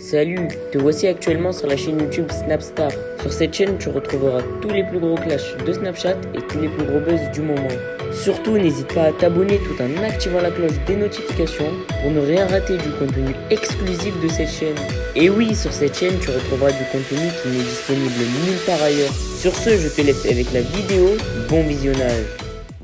Salut, te voici actuellement sur la chaîne YouTube Snapstar. Sur cette chaîne, tu retrouveras tous les plus gros clashs de Snapchat et tous les plus gros buzz du moment. Surtout, n'hésite pas à t'abonner tout en activant la cloche des notifications pour ne rien rater du contenu exclusif de cette chaîne. Et oui, sur cette chaîne, tu retrouveras du contenu qui n'est disponible nulle part ailleurs. Sur ce, je te laisse avec la vidéo. Bon visionnage.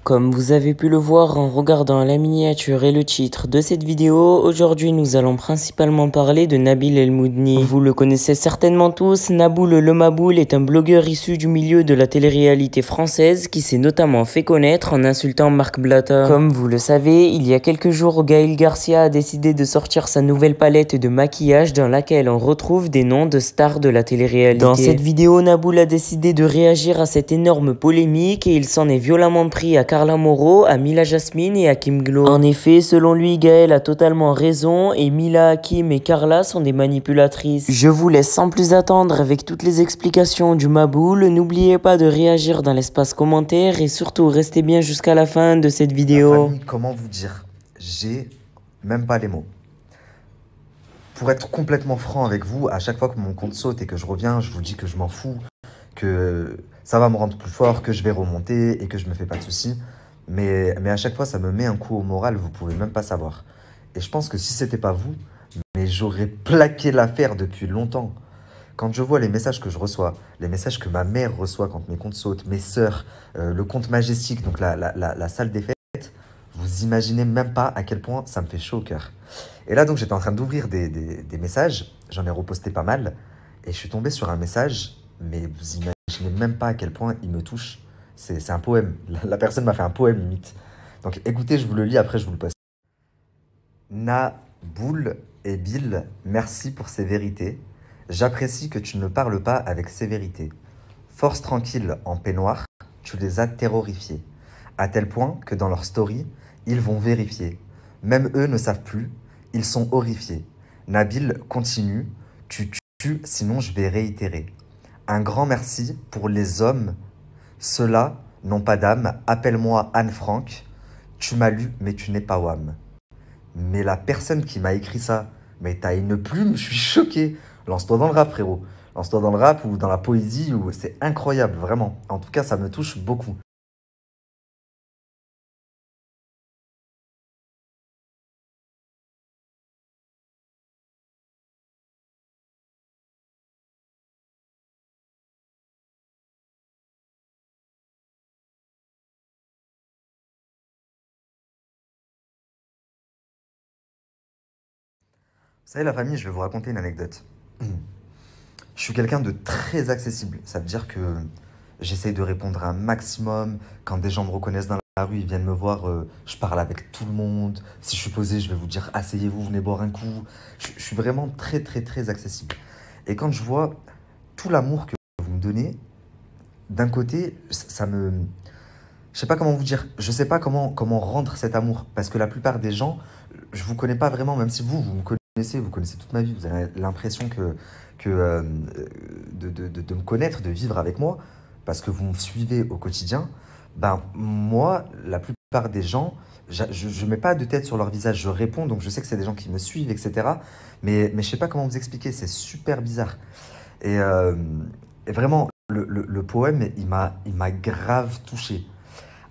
Comme vous avez pu le voir en regardant la miniature et le titre de cette vidéo, aujourd'hui nous allons principalement parler de Nabil El Moudni. Vous le connaissez certainement tous, Naboul le Maboul est un blogueur issu du milieu de la télé-réalité française qui s'est notamment fait connaître en insultant Marc Blatta. Comme vous le savez, il y a quelques jours, Gaël Garcia a décidé de sortir sa nouvelle palette de maquillage dans laquelle on retrouve des noms de stars de la télé-réalité. Dans cette vidéo, Naboul a décidé de réagir à cette énorme polémique et il s'en est violemment pris à Carla Moreau, à Mila Jasmine et à Kim Glow. En effet, selon lui, Gaël a totalement raison et Mila, Kim et Carla sont des manipulatrices. Je vous laisse sans plus attendre avec toutes les explications du Maboul. N'oubliez pas de réagir dans l'espace commentaire et surtout restez bien jusqu'à la fin de cette vidéo. Famille, comment vous dire? J'ai même pas les mots. Pour être complètement franc avec vous, à chaque fois que mon compte saute et que je reviens, je vous dis que je m'en fous, que ça va me rendre plus fort, que je vais remonter et que je me fais pas de soucis. Mais à chaque fois, ça me met un coup au moral, vous pouvez même pas savoir. Et je pense que si c'était pas vous, mais j'aurais plaqué l'affaire depuis longtemps. Quand je vois les messages que je reçois, les messages que ma mère reçoit quand mes comptes sautent, mes sœurs, le compte Majestic, donc la salle des fêtes, vous imaginez même pas à quel point ça me fait chaud au cœur. Et là, donc, j'étais en train d'ouvrir des messages, j'en ai reposté pas mal, et je suis tombé sur un message, mais vous imaginez même pas à quel point il me touche. C'est un poème. La personne m'a fait un poème limite. Donc écoutez, je vous le lis, après je vous le poste. Naboul et Bill, merci pour ces vérités. J'apprécie que tu ne parles pas avec sévérité. Force tranquille en peignoir, tu les as terrorifiés. À tel point que dans leur story, ils vont vérifier. Même eux ne savent plus, ils sont horrifiés. Nabil, continue, tu tues, sinon je vais réitérer. Un grand merci pour les hommes. Ceux-là n'ont pas d'âme, appelle-moi Anne Frank, tu m'as lu mais tu n'es pas Wham. Mais la personne qui m'a écrit ça, mais t'as une plume, je suis choqué. Lance-toi dans le rap frérot, lance-toi dans le rap ou dans la poésie, c'est incroyable vraiment. En tout cas ça me touche beaucoup. Vous savez la famille, je vais vous raconter une anecdote. Je suis quelqu'un de très accessible. Ça veut dire que j'essaye de répondre à un maximum. Quand des gens me reconnaissent dans la rue, ils viennent me voir, je parle avec tout le monde. Si je suis posé, je vais vous dire asseyez-vous, venez boire un coup. Je suis vraiment très très très accessible. Et quand je vois tout l'amour que vous me donnez, d'un côté, ça me... Je sais pas comment vous dire. Je sais pas comment rendre cet amour. Parce que la plupart des gens, je vous connais pas vraiment, même si vous me connaissez, vous connaissez toute ma vie. Vous avez l'impression de me connaître, de vivre avec moi, parce que vous me suivez au quotidien. Ben, moi, la plupart des gens, je mets pas de tête sur leur visage, je réponds, donc je sais que c'est des gens qui me suivent, etc. Mais je sais pas comment vous expliquer, c'est super bizarre. Et vraiment, le poème, il m'a grave touché.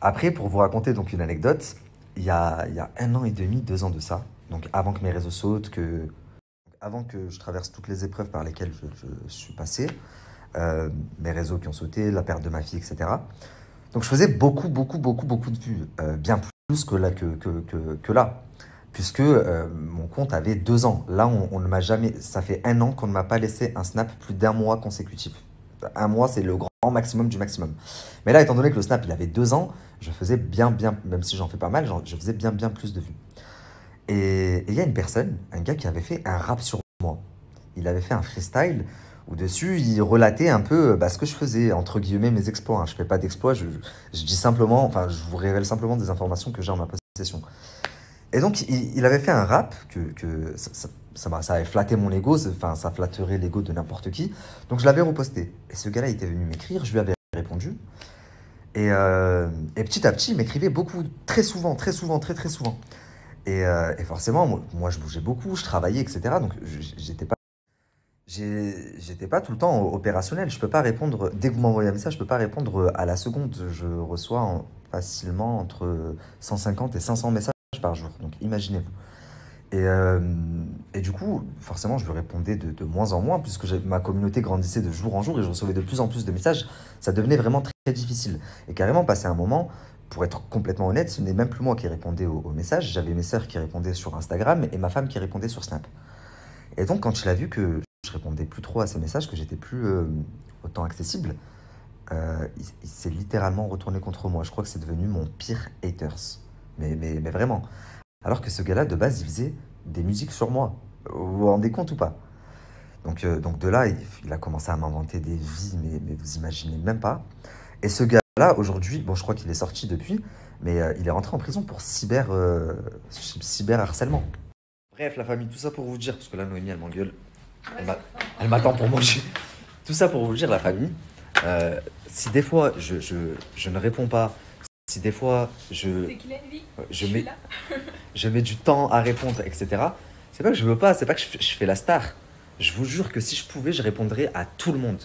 Après, pour vous raconter donc une anecdote, il y a 1 an et demi, 2 ans de ça, donc avant que mes réseaux sautent, avant que je traverse toutes les épreuves par lesquelles je suis passé, mes réseaux qui ont sauté, la perte de ma fille, etc. Donc je faisais beaucoup de vues, bien plus que là, puisque mon compte avait 2 ans. Là, on ne m'a jamais, ça fait 1 an qu'on ne m'a pas laissé un snap plus d'1 mois consécutif. 1 mois, c'est le grand maximum du maximum. Mais là, étant donné que le snap, il avait 2 ans, je faisais bien, même si j'en fais pas mal, je faisais bien plus de vues. Et il y a une personne, un gars qui avait fait un rap sur moi. Il avait fait un freestyle où dessus, il relatait un peu ce que je faisais, entre guillemets, mes exploits. Je ne fais pas d'exploits, je dis simplement, enfin, je vous révèle simplement des informations que j'ai en ma possession. Et donc, il avait fait un rap que ça avait flatté mon ego, enfin, ça flatterait l'ego de n'importe qui. Donc, je l'avais reposté. Et ce gars-là était venu m'écrire, je lui avais répondu. Et petit à petit, il m'écrivait beaucoup, très souvent. Et forcément, moi, je bougeais beaucoup, je travaillais, etc. Donc, j'étais pas J'étais pas tout le temps opérationnel. Je peux pas répondre, dès que vous m'envoyez un message, je peux pas répondre à la seconde. Je reçois facilement entre 150 et 500 messages par jour. Donc imaginez-vous. Et, euh, et du coup, forcément, je lui répondais de moins en moins, puisque ma communauté grandissait de jour en jour et je recevais de plus en plus de messages. Ça devenait vraiment très, très difficile. Et carrément, passé un moment, pour être complètement honnête, ce n'est même plus moi qui répondais aux messages. J'avais mes sœurs qui répondaient sur Instagram et ma femme qui répondait sur Snap. Et donc, quand il a vu que je répondais plus trop à ces messages, que j'étais plus autant accessible, il s'est littéralement retourné contre moi. Je crois que c'est devenu mon pire haters. Mais vraiment. Alors que ce gars-là, de base, il faisait des musiques sur moi. Vous vous rendez compte ou pas? Donc de là, il a commencé à m'inventer des vies, mais vous imaginez même pas. Et ce gars-là, aujourd'hui, bon, je crois qu'il est sorti depuis, mais il est rentré en prison pour cyberharcèlement. Bref, la famille, tout ça pour vous dire, parce que là, Noémie, elle m'engueule. Elle m'attend pour manger. Tout ça pour vous dire, la famille. Si des fois, je ne réponds pas, si des fois, C'est qu'il a une vie. je Je suis mets, là. je mets du temps à répondre, etc. C'est pas que je veux pas, c'est pas que je fais la star. Je vous jure que si je pouvais, je répondrais à tout le monde.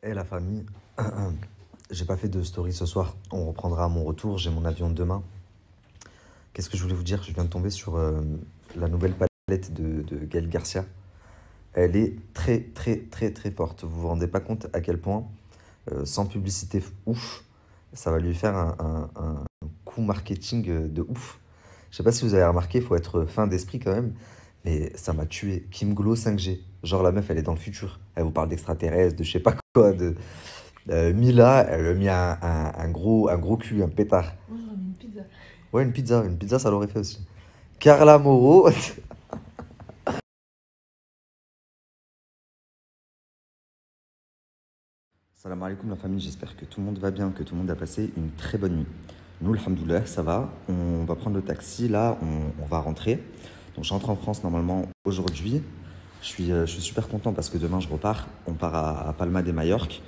Et la famille, j'ai pas fait de story ce soir. On reprendra à mon retour, j'ai mon avion demain. Qu'est-ce que je voulais vous dire? Je viens de tomber sur la nouvelle palette de Gaël Garcia. Elle est très très très très forte. Vous vous rendez pas compte à quel point, sans publicité ouf, ça va lui faire un coup marketing de ouf. Je sais pas si vous avez remarqué, il faut être fin d'esprit quand même, mais ça m'a tué. Kim Glow 5G. Genre la meuf, elle est dans le futur. Elle vous parle d'extraterrestres, de je sais pas quoi, de Mila, elle a mis un gros cul, un pétard. Moi, j'aurais mis une pizza. Ouais, une pizza ça l'aurait fait aussi. Carla Moreau. Salam alaikum la famille, j'espère que tout le monde va bien, que tout le monde a passé une très bonne nuit. Nous, alhamdoulilah, ça va. On va prendre le taxi, là, on va rentrer. Donc je rentre en France normalement aujourd'hui. Je suis super content parce que demain je repars. On part à Palma de Majorque.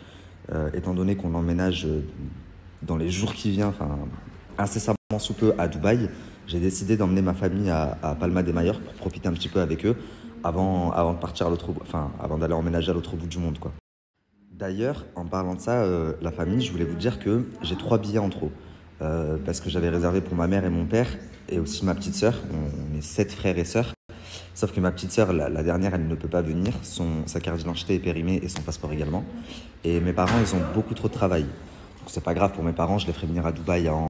Étant donné qu'on emménage dans les jours qui viennent, enfin incessamment sous peu à Dubaï, j'ai décidé d'emmener ma famille à Palma de Majorque pour profiter un petit peu avec eux avant de partir à l'autre bout, enfin avant d'aller emménager à l'autre bout du monde, quoi. D'ailleurs, en parlant de ça, la famille, je voulais vous dire que j'ai 3 billets en trop. Parce que j'avais réservé pour ma mère et mon père, et aussi ma petite sœur. On est 7 frères et sœurs. Sauf que ma petite sœur, la dernière, elle ne peut pas venir. Sa carte d'identité est périmée et son passeport également. Et mes parents, ils ont beaucoup trop de travail. Donc c'est pas grave pour mes parents, je les ferai venir à Dubaï en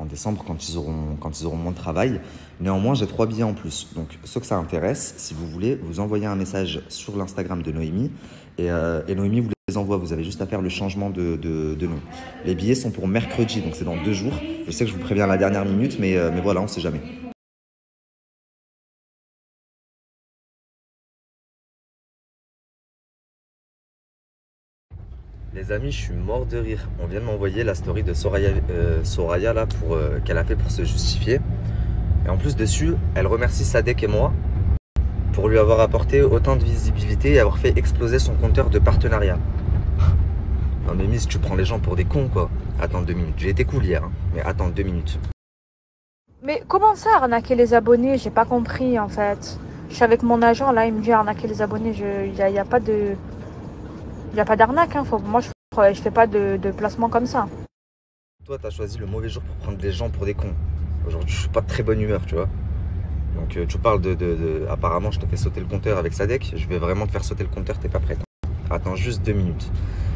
décembre quand ils auront moins de travail. Néanmoins, j'ai 3 billets en plus. Donc ceux que ça intéresse, si vous voulez, vous envoyez un message sur l'Instagram de Noémie. Et Noémie vous les envoie. Vous avez juste à faire le changement de nom. Les billets sont pour mercredi, donc c'est dans 2 jours. Je sais que je vous préviens à la dernière minute, mais voilà, on ne sait jamais. Les amis, je suis mort de rire. On vient de m'envoyer la story de Soraya là, qu'elle a fait pour se justifier. Et en plus dessus, elle remercie Sadek et moi pour lui avoir apporté autant de visibilité et avoir fait exploser son compteur de partenariat. Non mais Miss, tu prends les gens pour des cons quoi. Attends 2 minutes. J'ai été cool hier, hein, mais attends 2 minutes. Mais comment ça, arnaquer les abonnés? J'ai pas compris en fait. Je suis avec mon agent là, il me dit arnaquer les abonnés. Y a pas de, y a pas d'arnaque. Hein. Je fais pas de placement comme ça. Toi, t'as choisi le mauvais jour pour prendre des gens pour des cons. Aujourd'hui, je suis pas de très bonne humeur, tu vois. Donc, tu parles apparemment, je te fais sauter le compteur avec Sadek. Je vais vraiment te faire sauter le compteur, t'es pas prête. Attends juste 2 minutes.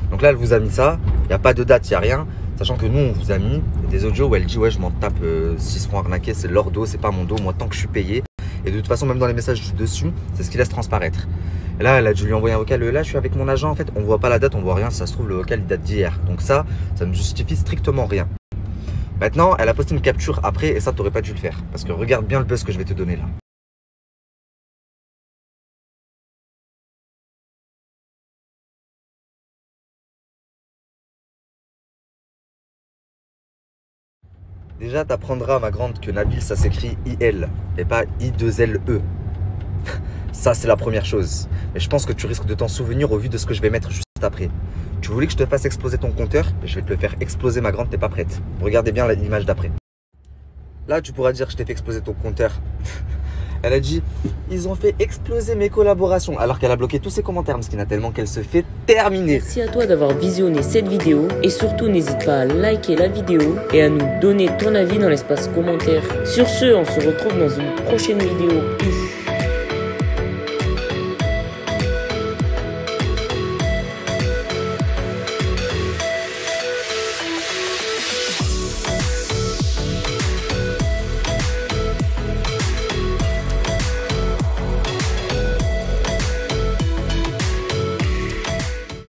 Donc là, elle vous a mis ça. Il n'y a pas de date, il n'y a rien. Sachant que nous, on vous a mis des audios où elle dit ouais, je m'en tape. S'ils seront arnaqués, c'est leur dos, c'est pas mon dos. Moi, tant que je suis payé. Et de toute façon, même dans les messages du dessus, c'est ce qui laisse transparaître. Et là, elle a dû lui envoyer un vocal. Là, je suis avec mon agent. En fait, on voit pas la date, on voit rien. Si ça se trouve, le vocal, il date d'hier. Donc ça ne justifie strictement rien. Maintenant, elle a posté une capture après et ça, t'aurais pas dû le faire. Parce que regarde bien le buzz que je vais te donner là. Déjà, t'apprendras, ma grande, que Nabil, ça s'écrit I-L et pas I-2-L-E. Ça, c'est la première chose. Mais je pense que tu risques de t'en souvenir au vu de ce que je vais mettre juste après. Tu voulais que je te fasse exploser ton compteur? Je vais te le faire exploser, ma grande, t'es pas prête. Regardez bien l'image d'après. Là, tu pourras dire que je t'ai fait exploser ton compteur. Elle a dit, ils ont fait exploser mes collaborations. Alors qu'elle a bloqué tous ses commentaires, parce qu'il y en a tellement qu'elle se fait terminer. Merci à toi d'avoir visionné cette vidéo. Et surtout, n'hésite pas à liker la vidéo et à nous donner ton avis dans l'espace commentaire. Sur ce, on se retrouve dans une prochaine vidéo. Peace.